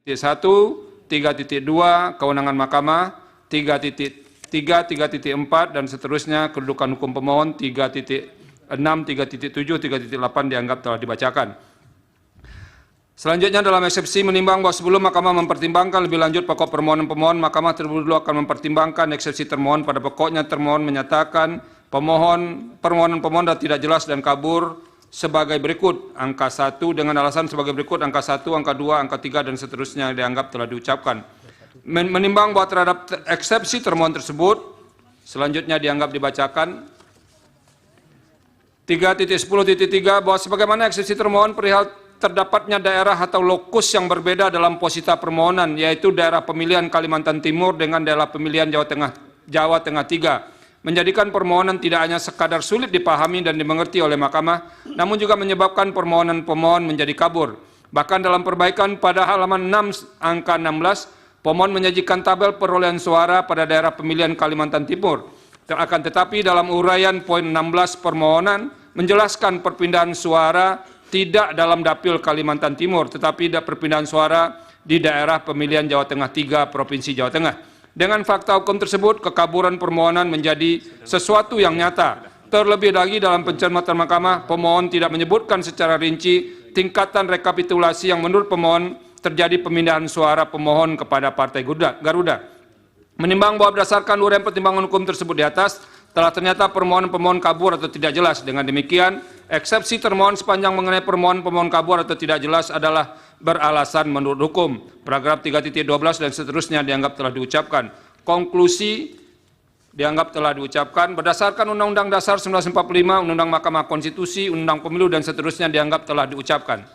3.1, 3.2 kewenangan mahkamah, 3.3, 3.4 dan seterusnya kedudukan hukum pemohon, 3.6, 3.7, 3.8 dianggap telah dibacakan. Selanjutnya dalam eksepsi menimbang bahwa sebelum mahkamah mempertimbangkan lebih lanjut pokok permohonan pemohon, mahkamah terlebih dahulu akan mempertimbangkan eksepsi termohon. Pada pokoknya termohon menyatakan permohonan pemohon tidak jelas dan kabur sebagai berikut. Angka 1 dengan alasan sebagai berikut, angka 1, angka 2, angka 3 dan seterusnya dianggap telah diucapkan. Menimbang bahwa terhadap eksepsi termohon tersebut, selanjutnya dianggap dibacakan. 3.10.3 bahwa sebagaimana eksepsi termohon perihal terdapatnya daerah atau lokus yang berbeda dalam posita permohonan, yaitu daerah pemilihan Kalimantan Timur dengan daerah pemilihan Jawa Tengah 3, menjadikan permohonan tidak hanya sekadar sulit dipahami dan dimengerti oleh mahkamah, namun juga menyebabkan permohonan pemohon menjadi kabur. Bahkan dalam perbaikan pada halaman 6 angka 16, pemohon menyajikan tabel perolehan suara pada daerah pemilihan Kalimantan Timur. Akan tetapi dalam uraian poin 16 permohonan menjelaskan perpindahan suara tidak dalam dapil Kalimantan Timur, tetapi perpindahan suara di daerah pemilihan Jawa Tengah 3, Provinsi Jawa Tengah. Dengan fakta hukum tersebut, kekaburan permohonan menjadi sesuatu yang nyata. Terlebih lagi dalam pencermatan mahkamah, pemohon tidak menyebutkan secara rinci tingkatan rekapitulasi yang menurut pemohon terjadi pemindahan suara pemohon kepada Partai Garuda. Menimbang bahwa berdasarkan uraian pertimbangan hukum tersebut di atas, telah ternyata permohonan pemohon kabur atau tidak jelas. Dengan demikian, eksepsi termohon sepanjang mengenai permohonan pemohon kabur atau tidak jelas adalah beralasan menurut hukum. Paragraf 3.12 dan seterusnya dianggap telah diucapkan. Konklusi dianggap telah diucapkan berdasarkan Undang-Undang Dasar 1945, Undang-Undang Mahkamah Konstitusi, Undang-Undang Pemilu dan seterusnya dianggap telah diucapkan.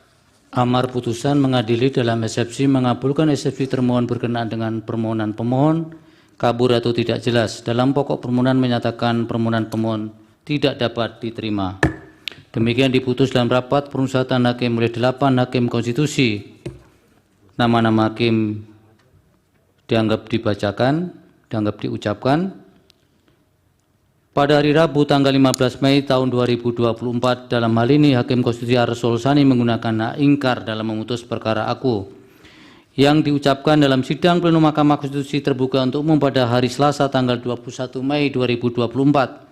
Amar putusan mengadili dalam eksepsi mengabulkan eksepsi termohon berkenaan dengan permohonan pemohon kabur atau tidak jelas. Dalam pokok permohonan menyatakan permohonan pemohon tidak dapat diterima. Demikian diputus dalam rapat permusyawaratan hakim oleh 8 hakim konstitusi. Nama-nama hakim dianggap dibacakan, dianggap diucapkan. Pada hari Rabu tanggal 15 Mei tahun 2024, dalam hal ini Hakim Konstitusi Arsul Sani menggunakan hak ingkar dalam memutus perkara aku yang diucapkan dalam sidang pleno Mahkamah Konstitusi terbuka untuk umum pada hari Selasa tanggal 21 Mei 2024.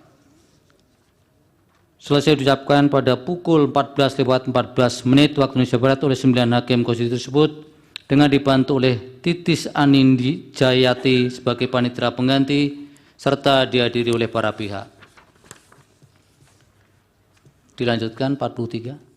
Selesai diucapkan pada pukul 14.14 waktu Indonesia Barat oleh 9 hakim konstitusi tersebut dengan dibantu oleh Titis Anindi Jayati sebagai panitera pengganti serta dihadiri oleh para pihak. Dilanjutkan 43.